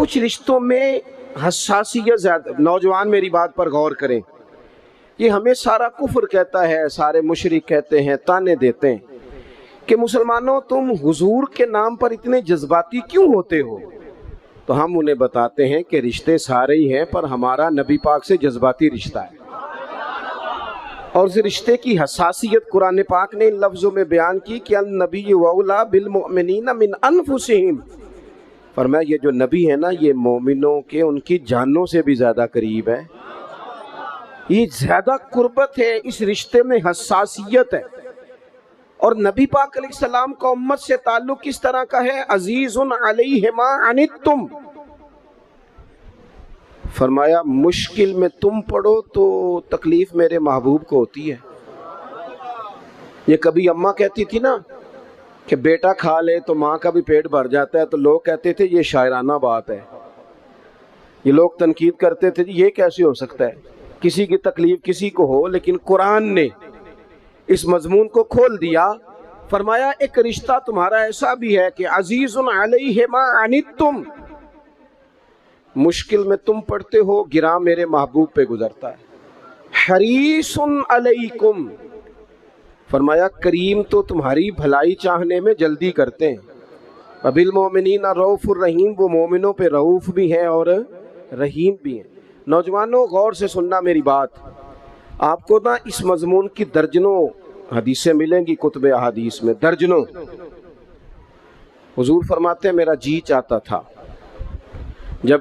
کچھ رشتوں میں حساسیت زیادہ. نوجوان میری بات پر غور کریں. یہ ہمیں سارا کفر کہتا ہے، سارے مشرک کہتے ہیں، تانے دیتے ہیں کہ مسلمانوں تم حضور کے نام پر اتنے جذباتی کیوں ہوتے ہو؟ تو ہم انہیں بتاتے ہیں کہ رشتے سارے ہی ہیں، پر ہمارا نبی پاک سے جذباتی رشتہ ہے. اور اس رشتے کی حساسیت قرآن پاک نے ان لفظوں میں بیان کی کہ النبی اولیٰ بالمؤمنین من انفسہم. فرمایا یہ جو نبی ہے نا، یہ مومنوں کے ان کی جانوں سے بھی زیادہ قریب ہے. یہ زیادہ قربت ہے، اس رشتے میں حساسیت ہے. اور نبی پاک علیہ السلام کا امت سے تعلق کس طرح کا ہے؟ عزیز علیہ ما عنتم. فرمایا مشکل میں تم پڑو تو تکلیف میرے محبوب کو ہوتی ہے. یہ کبھی اماں کہتی تھی نا کہ بیٹا کھا لے تو ماں کا بھی پیٹ بھر جاتا ہے، تو لوگ کہتے تھے یہ شاعرانہ بات ہے. یہ لوگ تنقید کرتے تھے یہ کیسے ہو سکتا ہے، کسی کی تکلیف کسی کو ہو. لیکن قرآن نے اس مضمون کو کھول دیا. فرمایا ایک رشتہ تمہارا ایسا بھی ہے کہ عزیز علیہ ما عنتم، مشکل میں تم پڑتے ہو، گراں میرے محبوب پہ گزرتا ہے. حریص علیکم، فرمایا کریم تو تمہاری بھلائی چاہنے میں جلدی کرتے ہیں. وبالمؤمنین رؤوف الرحیم، وہ مومنوں پہ رؤوف بھی ہیں اور رحیم بھی ہیں. نوجوانوں غور سے سننا میری بات. آپ کو نا اس مضمون کی درجنوں حدیثیں ملیں گی کتب احادیث میں، درجنوں. حضور فرماتے ہیں میرا جی چاہتا تھا. جب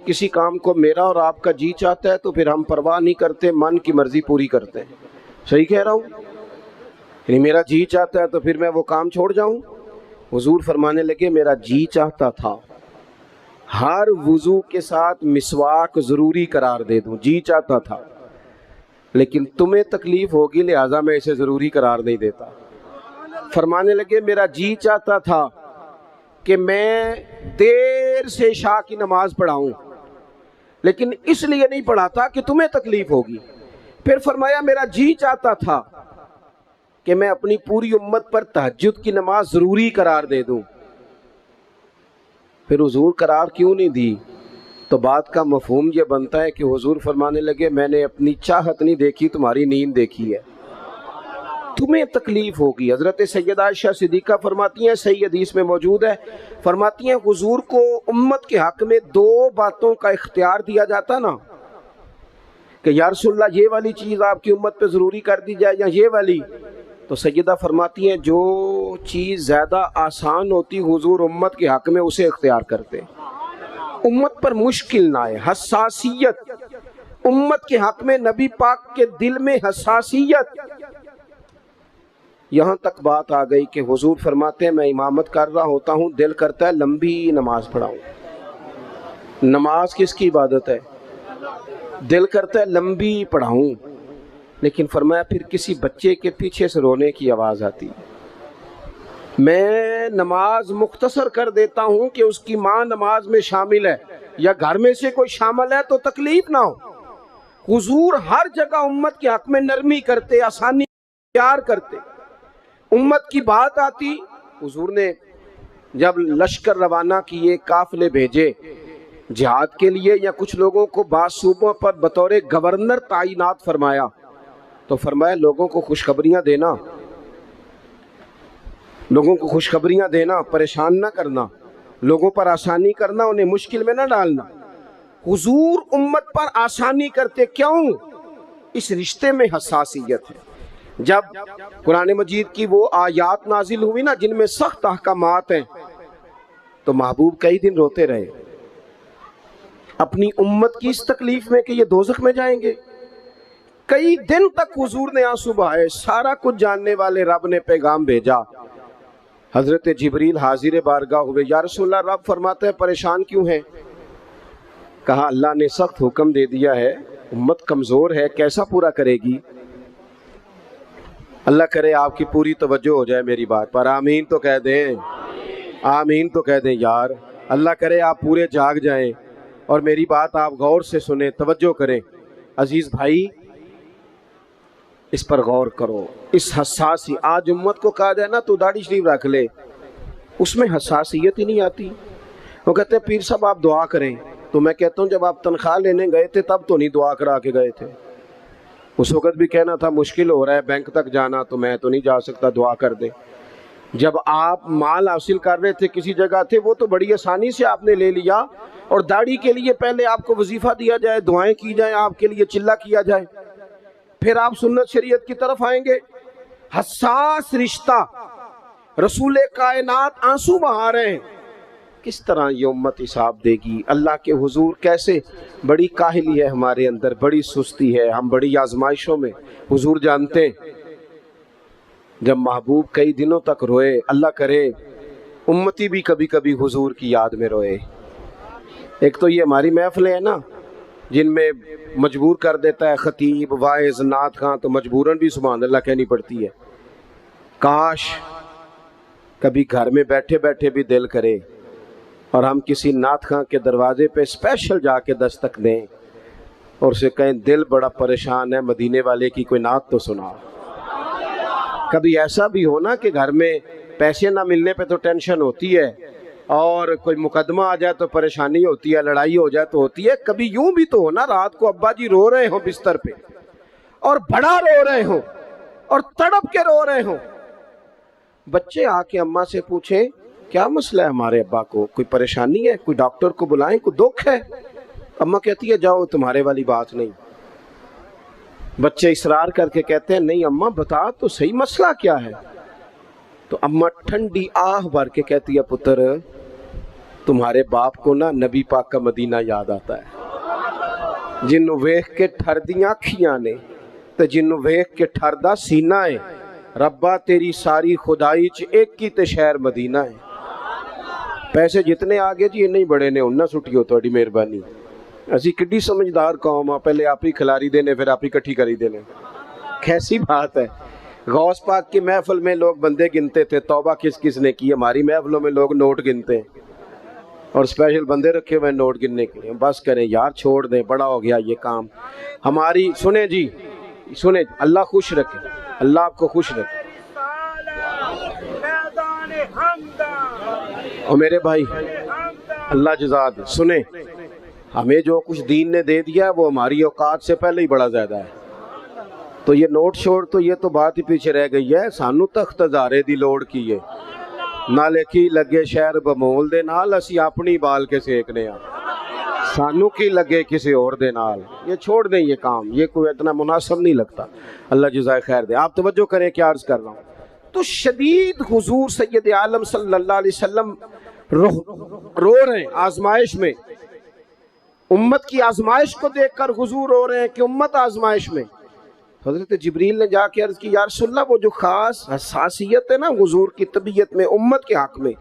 کسی کام کو میرا اور آپ کا جی چاہتا ہے تو پھر ہم پرواہ نہیں کرتے، من کی مرضی پوری کرتے ہیں. صحیح کہہ رہا ہوں؟ یعنی میرا جی چاہتا ہے تو پھر میں وہ کام چھوڑ جاؤں؟ حضور فرمانے لگے میرا جی چاہتا تھا ہر وضو کے ساتھ مسواک ضروری قرار دے دوں، جی چاہتا تھا، لیکن تمہیں تکلیف ہوگی لہٰذا میں اسے ضروری قرار نہیں دیتا. فرمانے لگے میرا جی چاہتا تھا کہ میں دیر سے عشاء کی نماز پڑھاؤں، لیکن اس لیے نہیں پڑھاتا کہ تمہیں تکلیف ہوگی. پھر فرمایا میرا جی چاہتا تھا کہ میں اپنی پوری امت پر تہجد کی نماز ضروری قرار دے دوں. پھر حضور قرار کیوں نہیں دی؟ تو بات کا مفہوم یہ بنتا ہے کہ حضور فرمانے لگے میں نے اپنی چاہت نہیں دیکھی، تمہاری نیند دیکھی ہے، تمہیں تکلیف ہوگی. حضرت سیدہ عائشہ صدیقہ فرماتی ہیں، صحیح حدیث میں موجود ہے، فرماتی ہیں حضور کو امت کے حق میں دو باتوں کا اختیار دیا جاتا نا کہ یا رسول اللہ یہ والی چیز آپ کی امت پہ ضروری کر دی جائے یا یہ والی، تو سیدہ فرماتی ہیں جو چیز زیادہ آسان ہوتی حضور امت کے حق میں اسے اختیار کرتے، امت پر مشکل نہ آئے. حساسیت امت کے حق میں، نبی پاک کے دل میں حساسیت. یہاں تک بات آ گئی کہ حضور فرماتے ہیں میں امامت کر رہا ہوتا ہوں، دل کرتا ہے لمبی نماز پڑھاؤں. نماز کس کی عبادت ہے؟ دل کرتا ہے لمبی پڑھاؤں. لیکن فرمایا پھر کسی بچے کے پیچھے سے رونے کی آواز آتی، میں نماز مختصر کر دیتا ہوں کہ اس کی ماں نماز میں شامل ہے یا گھر میں سے کوئی شامل ہے تو تکلیف نہ ہو. حضور ہر جگہ امت کے حق میں نرمی کرتے، آسانی پیار کرتے. امت کی بات آتی، حضور نے جب لشکر روانہ کیے، قافلے بھیجے جہاد کے لیے یا کچھ لوگوں کو بعض صوبوں پر بطور گورنر تعینات فرمایا، تو فرمایا لوگوں کو خوشخبریاں دینا، لوگوں کو خوشخبریاں دینا، پریشان نہ کرنا، لوگوں پر آسانی کرنا، انہیں مشکل میں نہ ڈالنا. حضور امت پر آسانی کرتے، کیوں؟ اس رشتے میں حساسیت ہے. جب قرآن مجید کی وہ آیات نازل ہوئی نا جن میں سخت احکامات ہیں، تو محبوب کئی دن روتے رہے اپنی امت کی اس تکلیف میں کہ یہ دوزخ میں جائیں گے. کئی دن تک حضور نے آنسو بہائے. سارا کچھ جاننے والے رب نے پیغام بھیجا. حضرت جبریل حاضر بارگاہ ہوئے، یا رسول اللہ رب فرماتے ہیں پریشان کیوں ہیں؟ کہا اللہ نے سخت حکم دے دیا ہے، امت کمزور ہے، کیسا پورا کرے گی؟ اللہ کرے آپ کی پوری توجہ ہو جائے میری بات پر. آمین تو کہہ دیں، آمین تو کہہ دیں یار. اللہ کرے آپ پورے جاگ جائیں اور میری بات آپ غور سے سنیں، توجہ کریں. عزیز بھائی اس پر غور کرو. اس حساسی آج امت کو کہا جائے نا تو داڑھی شریف رکھ لے، اس میں حساسیت ہی نہیں آتی. وہ کہتے ہیں پیر صاحب آپ دعا کریں. تو میں کہتا ہوں جب آپ تنخواہ لینے گئے تھے تب تو نہیں دعا کرا کے گئے تھے. اس وقت بھی کہنا تھا مشکل ہو رہا ہے بینک تک جانا, تو میں تو نہیں جا سکتا, دعا کر دیں. جب آپ مال حاصل کر رہے تھے کسی جگہ تھے, وہ تو بڑی آسانی سے آپ نے لے لیا, اور داڑھی کے لیے پہلے آپ کو وظیفہ دیا جائے, دعائیں کی جائیں, آپ کے لیے چلہ کیا جائے, پھر آپ سنت شریعت کی طرف آئیں گے. حساس رشتہ, رسول کائنات آنسو بہا رہے ہیں. کس طرح یہ امت حساب دے گی اللہ کے حضور؟ کیسے؟ بڑی کاہلی ہے ہمارے اندر, بڑی سستی ہے, ہم بڑی آزمائشوں میں. حضور جانتے ہیں جب محبوب کئی دنوں تک روئے, اللہ کرے امتی بھی کبھی کبھی حضور کی یاد میں روئے. ایک تو یہ ہماری محفلیں ہیں نا جن میں مجبور کر دیتا ہے خطیب, واعظ, نعت خواں, تو مجبوراً بھی سبحان اللہ کہنی پڑتی ہے. کاش کبھی گھر میں بیٹھے بیٹھے بھی دل کرے اور ہم کسی نعت خواں کے دروازے پہ اسپیشل جا کے دستک دیں اور اسے کہیں دل بڑا پریشان ہے, مدینے والے کی کوئی نعت تو سنا. کبھی ایسا بھی ہونا کہ گھر میں پیسے نہ ملنے پہ تو ٹینشن ہوتی ہے, اور کوئی مقدمہ آ جائے تو پریشانی ہوتی ہے, لڑائی ہو جائے تو ہوتی ہے. کبھی یوں بھی تو ہونا رات کو ابا جی رو رہے ہوں بستر پہ, اور بڑا رو رہے ہوں, اور تڑپ کے رو رہے ہوں. بچے آ کے اماں سے پوچھیں کیا مسئلہ ہے ہمارے ابا کو, کوئی پریشانی ہے, کوئی ڈاکٹر کو بلائیں, کوئی دکھ ہے؟ اماں کہتی ہے جاؤ تمہارے والی بات نہیں. بچے اصرار کر کے کہتے ہیں نہیں اماں بتا تو صحیح مسئلہ کیا ہے. تو اماں ٹھنڈی آہ بھر کے کہتی ہے پتر تمہارے باپ کو نا نبی پاک کا مدینہ یاد آتا ہے, جنوں ویکھ کے ٹھردیاں اکھیاں نے تے جنوں ویکھ کے ٹھردا سینہ ہے. ربا تیری ساری خدائی چ ایک ہی تے شہر مدینہ ہے. پیسے جتنے آگے جی نہیں بڑے نے انہاں سٹیو تہاڈی مہربانی. اسی کڈی سمجھدار قوم آ, پہلے آپ ہی کھلاری دینے پھر آپ ہی کٹھی کری دینے. کیسی بات ہے. غوث پاک کی محفل میں لوگ بندے گنتے تھے, توبہ کس کس نے کی. ہماری محفلوں میں لوگ نوٹ گنتے ہیں اور اسپیشل بندے رکھے ہوئے نوٹ گننے کے لیے. بس کریں یار, چھوڑ دیں, بڑا ہو گیا یہ کام ہماری. سنیں جی سنیں, اللہ خوش رکھے, اللہ آپ کو خوش رکھے. اور میرے بھائی اللہ جزا دے, سنیں ہمیں جو کچھ دین نے دے دیا ہے وہ ہماری اوقات سے پہلے ہی بڑا زیادہ ہے. تو یہ نوٹ شوڑ تو یہ تو بات ہی پیچھے رہ گئی ہے. سانو تخت ہزارے دی لوڑ کی ہے, نہ لکھی لگے شہر بمول دے نال, اسی اپنی بال کے سیکنے ہیں, سانو کی لگے کسی اور دے نال. یہ چھوڑ دیں یہ کام, یہ کوئی اتنا مناسب نہیں لگتا. اللہ جزائے خیر دے. آپ توجہ کریں کیا عرض کر رہا ہوں. تو شدید حضور سید عالم صلی اللہ علیہ وسلم رو رہے ہیں آزمائش میں. امت کی آزمائش کو دیکھ کر حضور رو رہے ہیں کہ امت آزمائش میں. حضرت جبریل نے جا کے عرض کی یا رسول اللہ وہ جو خاص حساسیت ہے نا حضور کی طبیعت میں امت کے حق میں,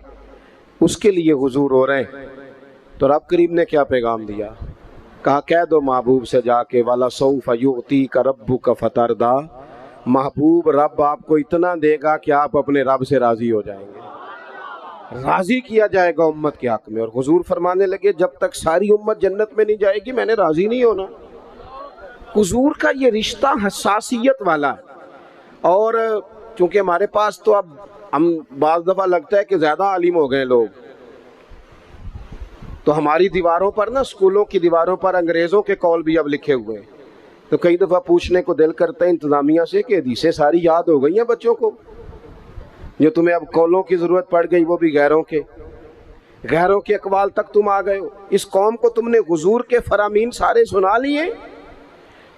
اس کے لیے حضور رو رہے ہیں. تو رب کریم نے کیا پیغام دیا؟ کہا کہہ دو محبوب سے جا کے وَلَسَوْفَ يُعْطِيكَ رَبُّكَ فَتَرْضَىٰ, محبوب رب آپ کو اتنا دے گا کہ آپ اپنے رب سے راضی ہو جائیں گے. راضی کیا جائے گا امت کے حق میں. اور حضور فرمانے لگے جب تک ساری امت جنت میں نہیں جائے گی میں نے راضی نہیں ہونا. حضور کا یہ رشتہ حساسیت والا ہے. اور چونکہ ہمارے پاس تو اب ہم بعض دفعہ لگتا ہے کہ زیادہ عالم ہو گئے لوگ, تو ہماری دیواروں پر نا, اسکولوں کی دیواروں پر انگریزوں کے قول بھی اب لکھے ہوئے ہیں. تو کئی دفعہ پوچھنے کو دل کرتا ہے انتظامیہ سے کہ حدیثیں ساری یاد ہو گئی ہیں بچوں کو, جو تمہیں اب قولوں کی ضرورت پڑ گئی وہ بھی غیروں کے اقوال تک تم آ گئے ہو. اس قوم کو تم نے حضور کے فرامین سارے سنا لیے.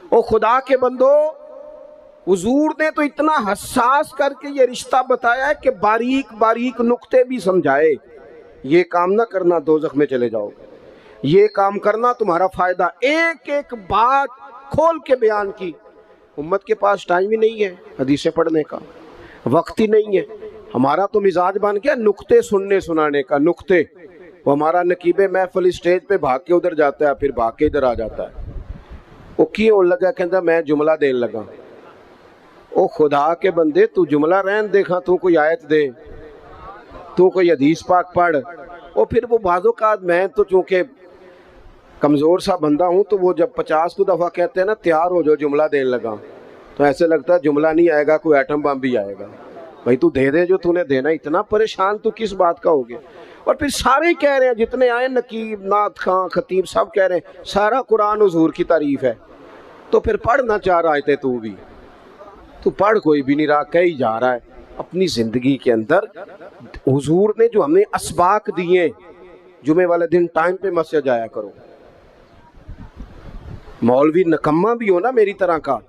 او خدا کے بندو, حضور نے تو اتنا حساس کر کے یہ رشتہ بتایا ہے کہ باریک باریک نقطے بھی سمجھائے. یہ کام نہ کرنا دوزخ میں چلے جاؤ گے, یہ کام کرنا تمہارا فائدہ. ایک ایک بات کھول کے بیان کی. امت کے پاس ٹائم ہی نہیں ہے حدیثیں پڑھنے کا, وقت ہی نہیں ہے. ہمارا تو مزاج بن گیا نقطے سننے سنانے کا. نقطے وہ ہمارا نقیب محفل اسٹیج پہ بھاگ کے ادھر جاتا ہے, پھر بھاگ کے ادھر آ جاتا ہے. وہ کیوں لگا کہندا میں جملہ دین لگا. او خدا کے بندے تو جملہ رہن دیکھا, تو کوئی آیت دے, تو کوئی حدیث پاک پڑھ. اور پھر وہ بعض اوقات میں تو چونکہ کمزور سا بندہ ہوں تو وہ جب 50 کو دفعہ کہتے ہیں نا تیار ہو جو جملہ دین لگا, تو ایسے لگتا ہے جملہ نہیں آئے گا, کوئی ایٹم بم بھی آئے گا. भाई तू दे दे जो तूने देना, इतना परेशान तू किस बात का हो गया। और फिर सारे कह रहे हैं, जितने आए नकीब, नात खां, खतीब, सब कह रहे हैं सारा कुरान हुजूर की तारीफ है। तो फिर पढ़ना चाह रहा है तू भी, तू पढ़ कोई भी नहीं रहा, कह ही जा रहा है। अपनी जिंदगी के अंदर हुजूर ने जो हमें असबाक दिए, जुमे वाले दिन टाइम पे मस्जिद जाया करो। मौलवी नकम्मा भी हो ना मेरी तरह का,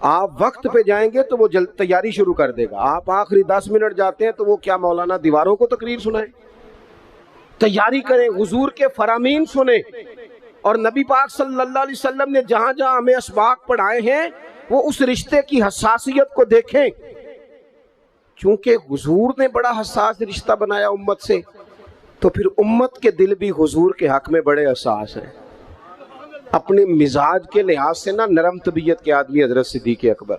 आप वक्त पे जाएंगे तो वो जल्द तैयारी शुरू कर देगा। आप आखिरी 10 मिनट जाते हैं तो वो क्या मौलाना दीवारों को तकरीर सुनाए? तैयारी करें, हुजूर के फरामीन सुने। और नबी पाक सल्लल्लाहु अलैहि वसल्लम ने जहां जहां हमें असबाक पढ़ाए हैं, वो उस रिश्ते की हसासियत को देखें, क्योंकि हुजूर ने बड़ा हसास रिश्ता बनाया उम्मत से, तो फिर उम्मत के दिल भी हुजूर के हक में बड़े हसास हैं। अपने मिजाज के लिहाज से ना नरम तबीयत के आदमी हजरत सिद्दीक अकबर।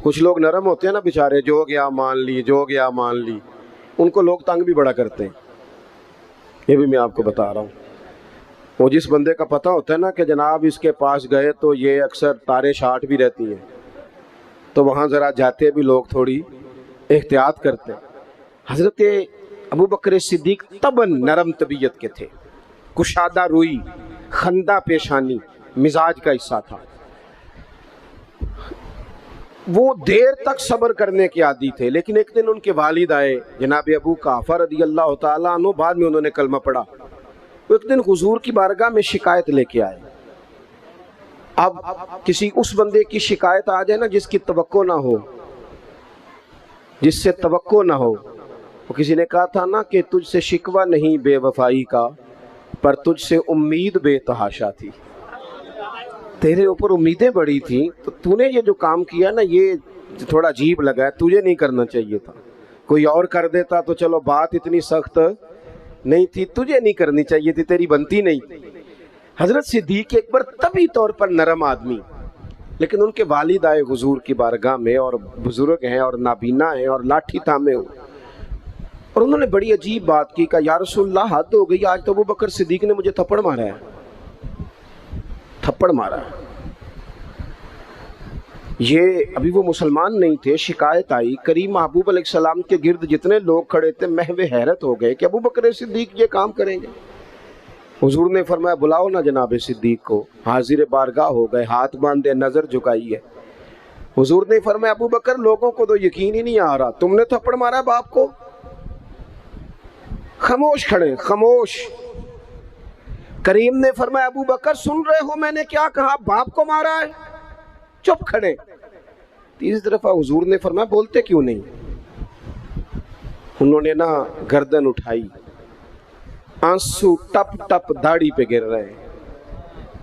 कुछ लोग नरम होते हैं ना बेचारे, जो गया मान ली, जो गया मान ली, उनको लोग तंग भी बड़ा करते हैं। ये भी मैं आपको बता रहा हूँ। वो जिस बंदे का पता होता है ना कि जनाब इसके पास गए तो ये अक्सर तारे शाट भी रहती हैं, तो वहाँ ज़रा जाते भी लोग थोड़ी एहतियात करते हैं। हज़रत अबू बकर सिद्दीक तबन नरम तबीयत के थे, कुशादा रुई, खंदा पेशानी मिजाज का हिस्सा था। वो देर तक सब्र करने के आदी थे। लेकिन एक दिन उनके वालिद आए, जनाब अबू काफा रदी अल्लाह ताला अन्हु, बाद में उन्होंने कलमा पढ़ा। वो एक दिन हुजूर की बारगाह में शिकायत लेके आए। अब किसी उस बंदे की शिकायत आ जाए ना जिसकी तवक्को ना हो, जिससे तवक्को ना हो। वो किसी ने कहा था ना कि तुझसे शिकवा नहीं बेवफाई का, पर तुझसे उम्मीद बेतहाशा थी। तेरे ऊपर उम्मीदें बड़ी थी, तो तूने ये जो काम किया ना, ये थोड़ा अजीब लगा है, तुझे नहीं करना चाहिए था। कोई और कर देता तो चलो बात इतनी सख्त नहीं थी, तुझे नहीं करनी चाहिए थी, तेरी बनती नहीं। हजरत सिद्दीक अकबर तभी तौर पर नरम आदमी, लेकिन उनके वालिद आए हुजूर की बारगाह में, और बुजुर्ग हैं और नाबीना हैं और लाठी थामे हो, और उन्होंने बड़ी अजीब बात की। कहा या रसूलल्लाह हद हो गई, आज तो अबू बकर सिद्दीक ने मुझे थप्पड़ मारा है, थप्पड़ मारा है। ये अभी वो मुसलमान नहीं थे, शिकायत आई। करीम महबूब अलैहिस्सलाम के गिर्द जितने लोग खड़े थे महवे हैरत हो गए कि अबू बकर सिद्दीक ये काम करेंगे। हुजूर ने फरमाया बुलाओ ना जनाब सिद्दीक को। हाजिर बारगाह हो गए, हाथ बांधे, नजर झुकाई है। हुजूर ने फरमाया अबू बकर, लोगों को तो यकीन ही नहीं आ रहा, तुमने थप्पड़ मारा बाप को? खामोश खड़े, खामोश। करीम ने फरमाया अबू बकर सुन रहे हो मैंने क्या कहा, बाप को मारा है? चुप खड़े। तीसरी दफा हुजूर ने फरमाया बोलते क्यों नहीं? उन्होंने ना गर्दन उठाई, आंसू टप टप दाढ़ी पे गिर रहे,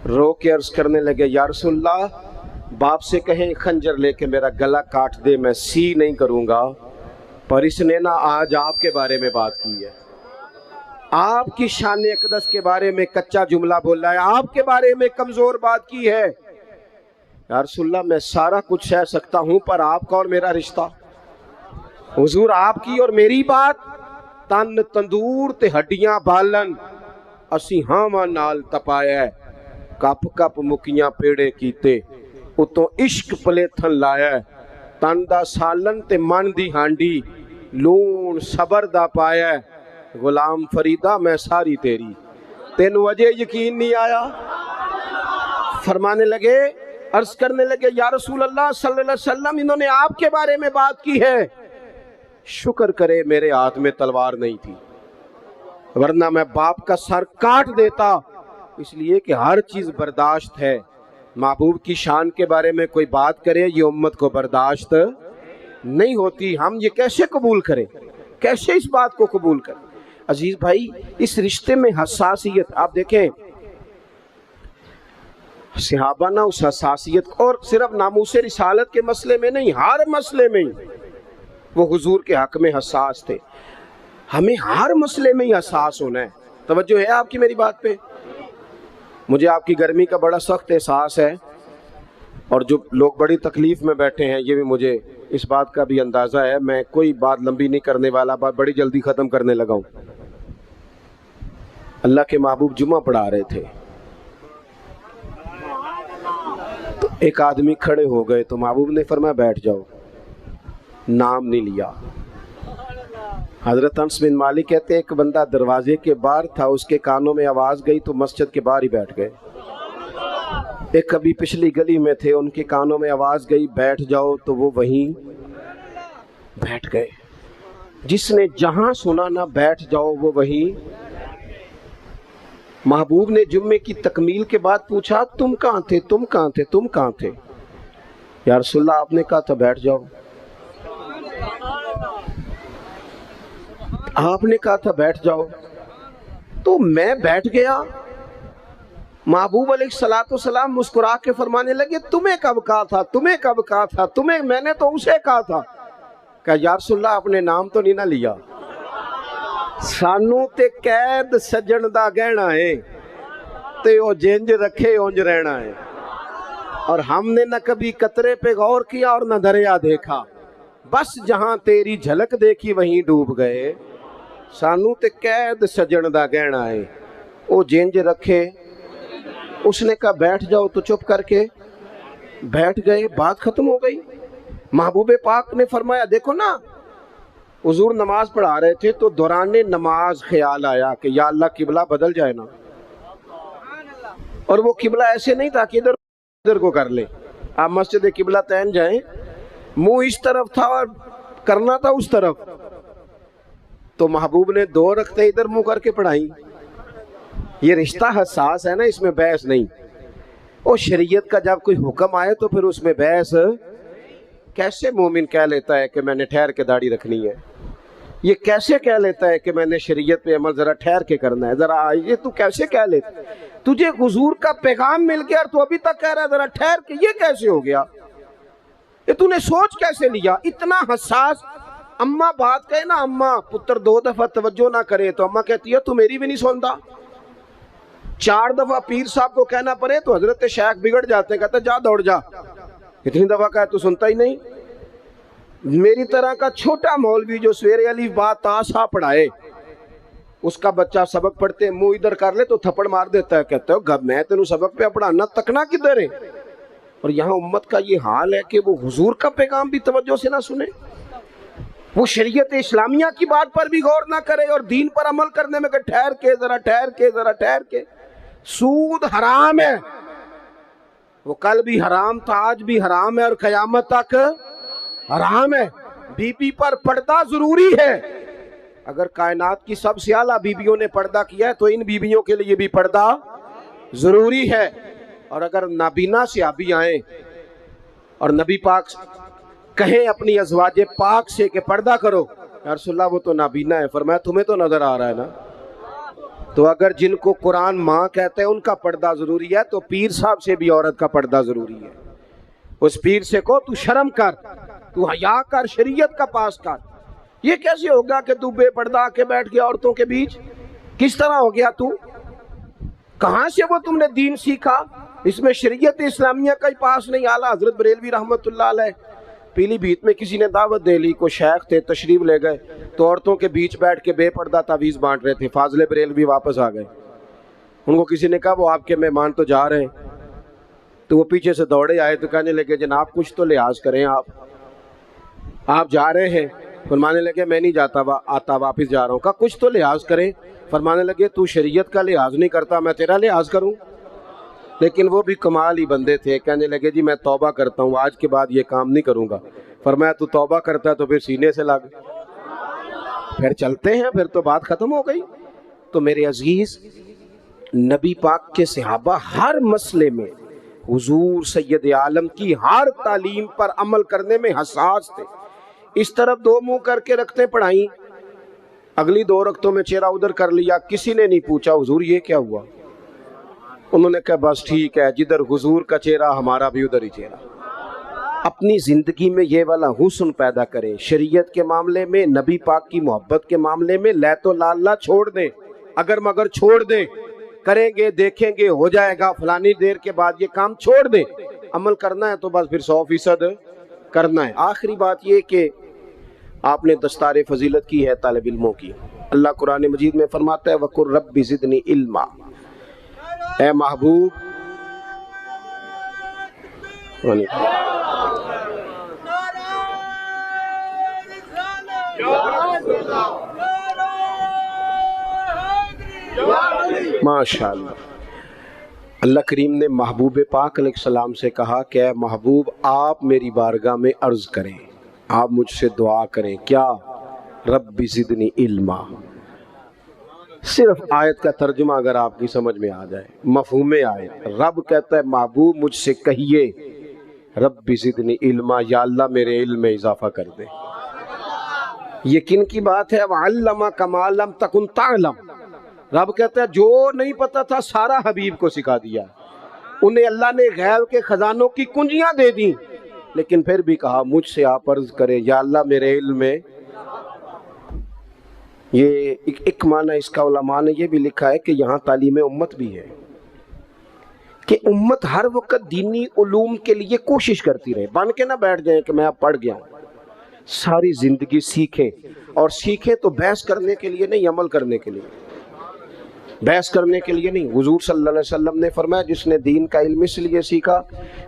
रो के अर्ज करने लगे या रसूलल्लाह, बाप से कहें खंजर लेके मेरा गला काट दे, मैं सी नहीं करूंगा, पर इसने ना आज आपके बारे में बात की है, आपकी शान अक़दस के बारे में कच्चा जुमला बोला है, आपके बारे में कमजोर बात की है। या रसूलल्लाह मैं सारा कुछ सह सकता हूं, पर आपका और मेरा रिश्ता, हुजूर आपकी और मेरी बात, तन तंदूर ते हड्डियां बालन, असी हावां नाल तपाया, कप कप मुकियां पेड़े कीते, उतों इश्क पलेथन लाया, तन दा सालन ते मन दी हांडी, लूण सबर दा पाया, गुलाम फरीदा मैं सारी तेरी। तेन वजह यकीन नहीं आया? फरमाने लगे, अर्ज करने लगे या रसूल अल्लाह सल्लल्लाहु अलैहि वसल्लम, इन्होंने आपके बारे में बात की है, शुक्र करे मेरे हाथ में तलवार नहीं थी, वरना मैं बाप का सर काट देता। इसलिए कि हर चीज बर्दाश्त है, महबूब की शान के बारे में कोई बात करे ये उम्मत को बर्दाश्त नहीं होती। हम ये कैसे कबूल करें, कैसे इस बात को कबूल करें? अजीज भाई, इस रिश्ते में हसासियत आप देखें, सहाबा ना उस हसासियत, और सिर्फ नामूसे रिसालत के मसले में नहीं, हर मसले में वो हुजूर के हक में हसास थे। हमें हर मसले में ही हसास होना है। तवज्जो है आपकी मेरी बात पे? मुझे आपकी गर्मी का बड़ा सख्त एहसास है, और जो लोग बड़ी तकलीफ में बैठे हैं ये भी मुझे इस बात का भी अंदाज़ा है। मैं कोई बात लंबी नहीं करने वाला, बात बड़ी जल्दी ख़त्म करने लगा हूँ। अल्लाह के महबूब जुमा पढ़ा रहे थे, तो एक आदमी खड़े हो गए, तो महबूब ने फरमाया बैठ जाओ। नाम नहीं लिया। हजरत अनस बिन मालिक कहते एक बंदा दरवाजे के बाहर था, उसके कानों में आवाज़ गई तो मस्जिद के बाहर ही बैठ गए। एक कभी पिछली गली में थे, उनके कानों में आवाज़ गई बैठ जाओ, तो वो वहीं बैठ गए। जिसने जहां सुना ना बैठ जाओ वो वहीं। महबूब ने जुम्मे की तकमील के बाद पूछा तुम कहाँ थे, तुम कहाँ थे, तुम कहाँ थे? या रसूलल्लाह आपने कहा था बैठ जाओ, आपने कहा था बैठ जाओ, तो मैं बैठ गया। महबूब अलैहिस्सलाम मुस्कुरा के फरमाने लगे तुम्हें कब कहा था, तुम्हें कब कहा था, तुम्हें? मैंने तो उसे कहा था। कहा या रसूलल्लाह आपने नाम तो नहीं ना लिया। सानू ते कैद सजन दा गहना है, ते ओ जिंज रखे उंज रहना है। और हमने न कभी कतरे पे गौर किया और न दरिया देखा, बस जहां तेरी झलक देखी वहीं डूब गए। सानू ते कैद सजन दा गहना है, ओ जिंज रखे। उसने कहा बैठ जाओ, तो चुप करके बैठ गए, बात खत्म हो गई। महबूब पाक ने फरमाया देखो ना, हुजूर नमाज पढ़ा रहे थे तो दौरान नमाज ख्याल आया कि या अल्लाह किबला बदल जाए ना। और वो किबला ऐसे नहीं था कि इधर इधर को कर ले, आप मस्जिद किबला तैन जाएं, मुंह इस तरफ था और करना था उस तरफ। तो महबूब ने 2 रखते इधर मुंह करके पढ़ाई। ये रिश्ता हसास है ना, इसमें बहस नहीं। और शरीयत का जब कोई हुक्म आए तो फिर उसमें बहस कैसे मोमिन कह लेता है कि मैंने ठहर के दाढ़ी रखनी है? ये कैसे कह लेता है कि मैंने शरीयत पे अमल जरा ठहर के करना है? जरा ये तू कैसे कह लेता? तुझे हुजूर का पैगाम मिल गया और तू अभी तक कह रहा है जरा ठहर के, ये कैसे हो गया? ये तूने सोच कैसे लिया? इतना हसास। अम्मा बात कहे ना, अम्मा पुत्र 2 दफा तवज्जो ना करे तो अम्मा कहती है तू मेरी भी नहीं सुनता। 4 दफा पीर साहब को कहना पड़े तो हजरत शेख बिगड़ जाते, कहते जा दौड़ जा, इतनी दफा कहा तो सुनता ही नहीं। मेरी तरह का छोटा मौलवी जो सवेरे अलीफ बा ता सा पढ़ाए, उसका बच्चा सबक पढ़ते मुंह इधर कर ले तो थप्पड़ मार देता है, कहते हो मैं तेनू सबक पे पढ़ाना, तकना किधर है? और यहाँ उम्मत का ये हाल है कि वो हुजूर का पैगाम भी तवज्जो से ना सुने, वो शरीयत इस्लामिया की बात पर भी गौर ना करे और दीन पर अमल करने में ठहर के जरा ठहर के जरा ठहर के। सूद हराम है, वो कल भी हराम था, आज भी हराम है और कयामत तक हराम है। बीबी पर पर्दा जरूरी है। अगर कायनात की सबसे आला बीबियों ने पर्दा किया है तो इन बीबियों के लिए भी पर्दा जरूरी है। और अगर नाबीना सहाबी आए और नबी पाक कहें अपनी अज़वाजे पाक से कि पर्दा करो, या रसूलल्लाह वो तो नाबीना है, फरमाया तुम्हें तो नजर आ रहा है ना। तो अगर जिनको कुरान माँ कहते हैं उनका पर्दा जरूरी है, तो पीर साहब से भी औरत का पर्दा जरूरी है। उस पीर से को तू शर्म कर, तू हया कर, शरीयत का पास कर। ये कैसे होगा कि तू बेपर्दा आके बैठ गया औरतों के बीच? किस तरह हो गया तू? कहां से वो तुमने दीन सीखा? इसमें शरीयत इस्लामिया का ही पास नहीं। आला हजरत बरेलवी रहमतुल्लाह अलैह पीलीभीत में किसी ने दावत दे ली, को शेख थे, तशरीफ ले गए तो औरतों के बीच बैठ के बेपर्दा तावीज़ बांट रहे थे। फाजले बरेलवी वापस आ गए, उनको किसी ने कहा वो आपके मेहमान तो जा रहे हैं, तो वो पीछे से दौड़े आए तो कहने लगे जनाब कुछ तो लिहाज करें, आप जा रहे हैं? फरमाने लगे मैं नहीं जाता, आता वापस जा रहा हूँ। कहा कुछ तो लिहाज करें। फरमाने लगे तू शरीयत का लिहाज नहीं करता, मैं तेरा लिहाज करूँ? लेकिन वो भी कमाल ही बंदे थे, कहने लगे जी मैं तौबा करता हूँ, आज के बाद ये काम नहीं करूँगा। फरमाया तू तौबा करता है तो फिर सीने से लग, फिर चलते हैं, फिर तो बात खत्म हो गई। तो मेरे अजीज, नबी पाक के सहाबा हर मसले में हुजूर सैयद आलम की हर तालीम पर अमल करने में हसास थे। इस तरफ 2 मुंह करके रखते पढ़ाई, अगली 2 रकतों में चेहरा उधर कर लिया, किसी ने नहीं पूछा हुजूर ये क्या हुआ। उन्होंने कहा बस ठीक है, जिधर हुजूर का चेहरा हमारा भी उधर ही चेहरा। अपनी जिंदगी में ये वाला हुस्न पैदा करें। शरीयत के मामले में, नबी पाक की मोहब्बत के मामले में लै तो लाला छोड़ दें, अगर मगर छोड़ दें, करेंगे देखेंगे हो जाएगा, फलानी देर के बाद ये काम छोड़ दें। अमल करना है तो बस फिर 100% करना है। आखिरी बात ये कि आपने दस्तार फजीलत की है तालिब इल्मों की। अल्लाह कुरान मजीद में फरमाता है वकुर रब्बी ज़िदनी इल्मा, ऐ महबूब माशाअल्लाह। अल्लाह करीम ने महबूब पाक अलैहिस्सलाम से कहा कि ऐ महबूब आप मेरी बारगाह में अर्ज़ करें, आप मुझसे दुआ करें, क्या? रब्बी ज़िदनी इल्मा। सिर्फ आयत का तर्जुमा अगर आपकी समझ में आ जाए, मफ़हूम आयत, रब कहता है महबूब मुझसे कहिए रब्बी ज़िदनी इल्मा, या अल्लाह मेरे इल्म में इजाफा कर दे। यकीन की बात है, वअल्लमा कमा लम तकुन तअलम। रब कहता है जो नहीं पता था सारा हबीब को सिखा दिया। उन्हें अल्लाह ने गैब के खजानों की कुंजियां दे दी, लेकिन फिर भी कहा मुझसे आप अर्ज करें या अल्लाह मेरे इल्म में। ये एक माना इसका उलमा ने ये भी लिखा है कि यहाँ तालीम उम्मत भी है कि उम्मत हर वक्त दीनी उलूम के लिए कोशिश करती रहे, बन के ना बैठ जाए कि मैं अब पढ़ गया हूँ। सारी जिंदगी सीखें, और सीखें तो बहस करने के लिए नहीं, अमल करने के लिए। बहस करने के लिए नहीं। हुजूर सल्लल्लाहु अलैहि वसल्लम ने फरमाया जिसने दीन का इल्म इसलिए सीखा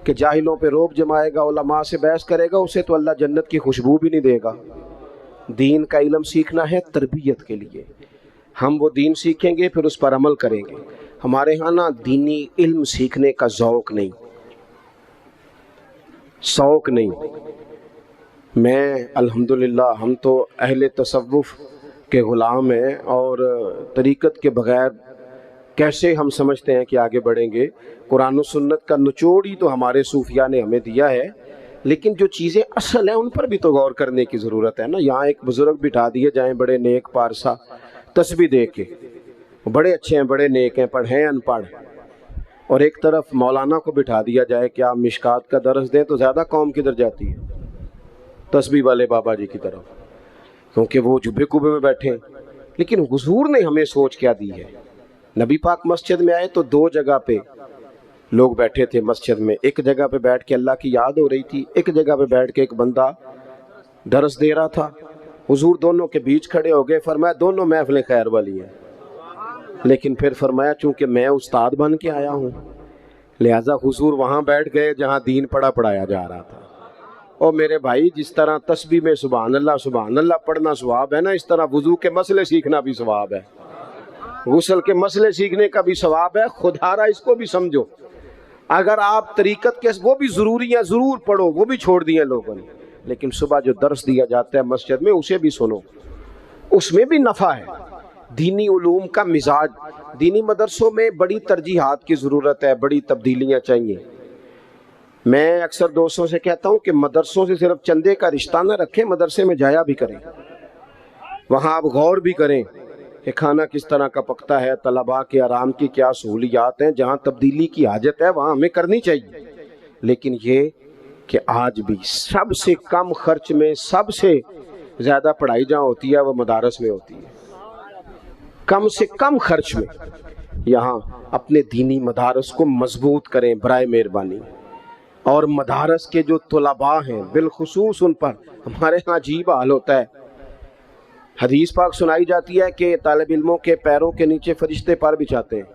कि जाहिलों पे रोब जमाएगा, उलमा से बहस करेगा, उसे तो अल्लाह जन्नत की खुशबू भी नहीं देगा। दीन का इल्म सीखना है तरबियत के लिए। हम वो दीन सीखेंगे फिर उस पर अमल करेंगे। हमारे यहाँ ना दीनी इल्म सीखने का ज़ौक़ नहीं, शौक़ नहीं। मैं अल्हम्दुलिल्लाह, हम तो अहले तसव्वुफ़ के ग़ुलाम हैं, और तरीक़त के बग़ैर कैसे हम समझते हैं कि आगे बढ़ेंगे। कुरान और सुन्नत का निचोड़ ही तो हमारे सूफिया ने हमें दिया है, लेकिन जो चीज़ें असल हैं उन पर भी तो गौर करने की ज़रूरत है ना। यहाँ एक बुज़ुर्ग बिठा दिए जाएं, बड़े नेक पारसा, तस्बीह दे के, बड़े अच्छे हैं, बड़े नेक हैं, पर हैं अनपढ़। और एक तरफ मौलाना को बिठा दिया जाए कि आप मिशकात का दर्स दें, तो ज़्यादा कौम किधर जाती है? तस्बीह वाले बाबा जी की तरफ, क्योंकि वो जुब्बे कुबे में बैठे हैं। लेकिन हुजूर ने हमें सोच क्या दी है। नबी पाक मस्जिद में आए तो दो जगह पे लोग बैठे थे मस्जिद में। एक जगह पे बैठ के अल्लाह की याद हो रही थी, एक जगह पे बैठ के एक बंदा दर्स दे रहा था। हुजूर दोनों के बीच खड़े हो गए, फरमाया दोनों महफिलें खैर वाली हैं। लेकिन फिर फरमाया चूंकि मैं उस्ताद बन के आया हूँ, लिहाजा हुजूर वहाँ बैठ गए जहाँ दीन पढ़ाया जा रहा था। और मेरे भाई, जिस तरह तस्बीह में सुभान अल्लाह पढ़ना सवाब है ना, इस तरह वुजू के मसले सीखना भी सवाब है, गुस्ल के मसले सीखने का भी सवाब है। खुदारा इसको भी समझो। अगर आप तरीक़त के वो भी ज़रूरी है, ज़रूर पढ़ो, वो भी छोड़ दिए लोगों ने, लेकिन सुबह जो दर्स दिया जाता है मस्जिद में उसे भी सुनो, उसमें भी नफ़ा है। दीनी उलूम का मिजाज, दीनी मदरसों में बड़ी तरजीहात की ज़रूरत है, बड़ी तब्दीलियाँ चाहिए। मैं अक्सर दोस्तों से कहता हूँ कि मदरसों से सिर्फ चंदे का रिश्ता न रखें, मदरसे में जाया भी करें, वहाँ आप गौर भी करें कि खाना किस तरह का पकता है, तलबा के आराम की क्या सहूलियात हैं। जहाँ तब्दीली की हाजत है वहाँ हमें करनी चाहिए। लेकिन ये कि आज भी सबसे कम खर्च में सबसे ज़्यादा पढ़ाई जहाँ होती है वो मदारस में होती है। कम से कम खर्च में यहाँ अपने दीनी मदारस को मजबूत करें बराए मेहरबानी। और मदारस के जो तुलबा हैं बिलखुसूस उन पर हमारे यहाँ अजीब हाल होता है। हदीस पाक सुनाई जाती है कि तालिब इल्मों के पैरों के नीचे फरिश्ते पर बिछाते हैं।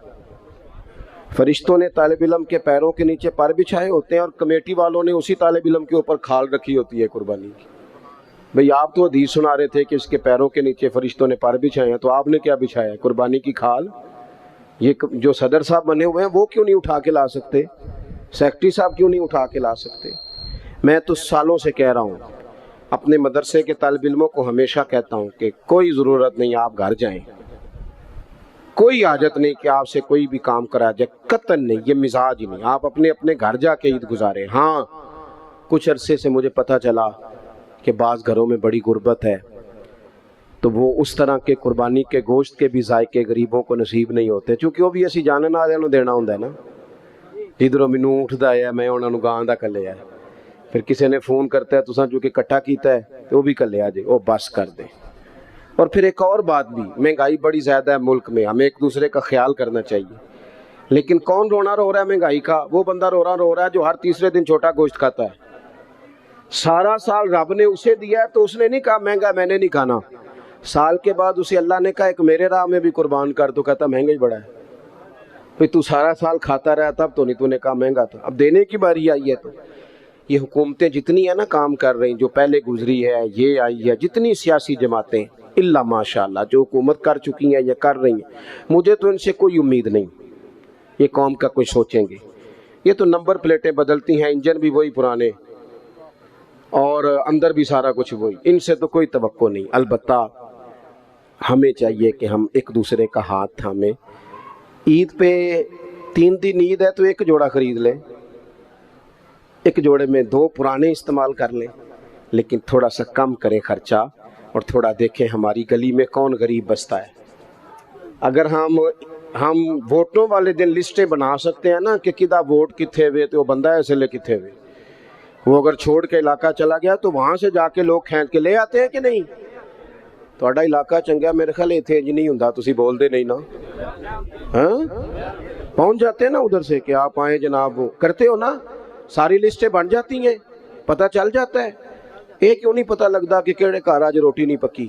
फरिश्तों ने तालिब इल्म के पैरों के नीचे पर बिछाए होते हैं, और कमेटी वालों ने उसी तालिब इल्म के ऊपर खाल रखी होती है कुर्बानी की। भाई आप तो हदीस सुना रहे थे कि इसके पैरों के नीचे फरिश्तों ने पर बिछाए हैं, तो आपने क्या बिछाया? कुर्बानी की खाल। ये जो सदर साहब बने हुए हैं वो क्यों नहीं उठा के ला सकते? सेक्रेटरी साहब क्यों नहीं उठा के ला सकते? मैं तो सालों से कह रहा हूँ, अपने मदरसे के तालिब इल्मों को हमेशा कहता हूँ कि कोई ज़रूरत नहीं आप घर जाएं, कोई हाजत नहीं कि आपसे कोई भी काम करा जाए, कतन नहीं, ये मिजाज ही नहीं। आप अपने अपने घर जाके ईद गुजारें। हाँ, कुछ अरसे से मुझे पता चला कि बाज़ घरों में बड़ी गुर्बत है, तो वो उस तरह के कुर्बानी के गोश्त के भी जायके गरीबों को नसीब नहीं होते, क्योंकि वो भी असी जानने वालिਆਂ ਨੂੰ देना ਹੁੰਦਾ ना। जिधरों मैनू उठता है मैं उन्होंने गां का कल्लिया, फिर किसी ने फ़ोन करता है तुसा जो कि इकट्ठा किया है तो वो भी कल्लिया जे, वो बस कर दे। और फिर एक और बात भी, महंगाई बड़ी ज़्यादा है मुल्क में, हमें एक दूसरे का ख्याल करना चाहिए। लेकिन कौन रोना रो रहा है महंगाई का? वो बंदा रो रहा है जो हर तीसरे दिन छोटा गोश्त खाता है। सारा साल रब ने उसे दिया है तो उसने नहीं कहा महंगा मैंने नहीं खाना। साल के बाद उसे अल्लाह ने कहा एक मेरे राह में भी कुर्बान कर, तो कहता महंगा ही बड़ा है। भाई तू सारा साल खाता रहा तब तो नहीं, तूने कहा महंगा था, अब देने की बारी आई है। तो یہ حکومتیں جتنی ہیں نا کام کر رہی ہیں، جو پہلے گزری ہے، یہ آئی ہے، جتنی سیاسی جماعتیں اللہ ماشاء اللہ جو حکومت کر چکی ہیں یا کر رہی ہیں، مجھے تو ان سے کوئی امید نہیں یہ قوم کا کچھ سوچیں گے۔ یہ تو نمبر پلیٹیں بدلتی ہیں، انجن بھی وہی پرانے اور اندر بھی سارا کچھ وہی، ان سے تو کوئی توقع نہیں۔ البتہ ہمیں چاہیے کہ ہم ایک دوسرے کا ہاتھ تھامیں۔ عید پہ 3 دن عید ہے تو ایک جوڑا خرید لیں، ایک جوڑے میں 2 پرانے استعمال کر لیں، لیکن تھوڑا سا کم کریں خرچہ، اور تھوڑا دیکھیں ہماری گلی میں کون غریب بستا ہے۔ اگر ہم ووٹوں والے دن لسٹیں بنا سکتے ہیں نا کہ کدھا ووٹ کتھے ہوئے تو وہ بندہ ایسے لے کتھے ہوئے، وہ اگر چھوڑ کے علاقہ چلا گیا تو وہاں سے جا کے لوگ کھینچ کے لے آتے ہیں کہ نہیں؟ تھوڑا علاقہ چنگا میرے خیال اتنے انج نہیں ہوندا، تسی بول دے نہیں نا، ہاں پہنچ جاتے ہیں نا ادھر سے کہ آپ آئیں جناب، وہ کرتے ہو نا، ساری لسٹیں بن جاتی ہیں، پتہ چل جاتا ہے۔ یہ کیوں نہیں پتہ لگتا کہ کیڑے گھر آج روٹی نہیں پکی؟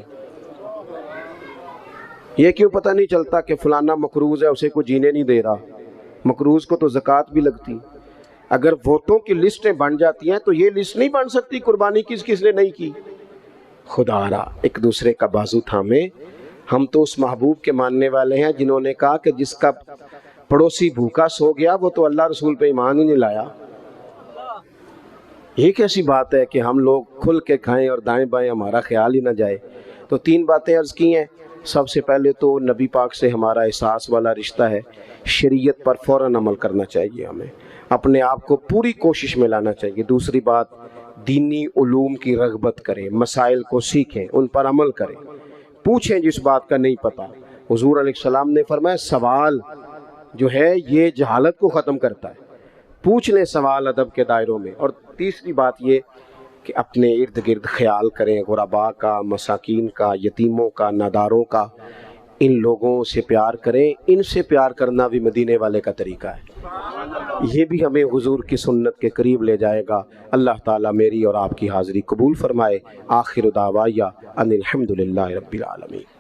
یہ کیوں پتہ نہیں چلتا کہ فلانا مقروض ہے، اسے کوئی جینے نہیں دے رہا؟ مقروض کو تو زکوٰۃ بھی لگتی۔ اگر ووٹوں کی لسٹیں بن جاتی ہیں تو یہ لسٹ نہیں بن سکتی قربانی کس کس نے نہیں کی۔ خدا را ایک دوسرے کا بازو تھامیں۔ ہم تو اس محبوب کے ماننے والے ہیں جنہوں نے کہا کہ جس کا پڑوسی بھوکا سو گیا وہ تو اللہ رسول پہ ایمان ہی نہیں لایا۔ یہ کیسی بات ہے کہ ہم لوگ کھل کے کھائیں اور دائیں بائیں ہمارا خیال ہی نہ جائے؟ تو 3 باتیں عرض کی ہیں۔ سب سے پہلے تو نبی پاک سے ہمارا احساس والا رشتہ ہے، شریعت پر فوراً عمل کرنا چاہیے، ہمیں اپنے آپ کو پوری کوشش میں لانا چاہیے۔ دوسری بات، دینی علوم کی رغبت کریں، مسائل کو سیکھیں، ان پر عمل کریں، پوچھیں جس بات کا نہیں پتہ۔ حضور علیہ السلام نے فرمایا سوال جو ہے یہ جہالت کو ختم کرتا ہے، پوچھ لیں سوال ادب کے دائروں میں۔ اور تیسری بات یہ کہ اپنے ارد گرد خیال کریں، غرباء کا، مساکین کا، یتیموں کا، ناداروں کا، ان لوگوں سے پیار کریں۔ ان سے پیار کرنا بھی مدینے والے کا طریقہ ہے، یہ بھی ہمیں حضور کی سنت کے قریب لے جائے گا۔ اللہ تعالیٰ میری اور آپ کی حاضری قبول فرمائے۔ آخر دعوایا ان الحمدللہ رب العالمین۔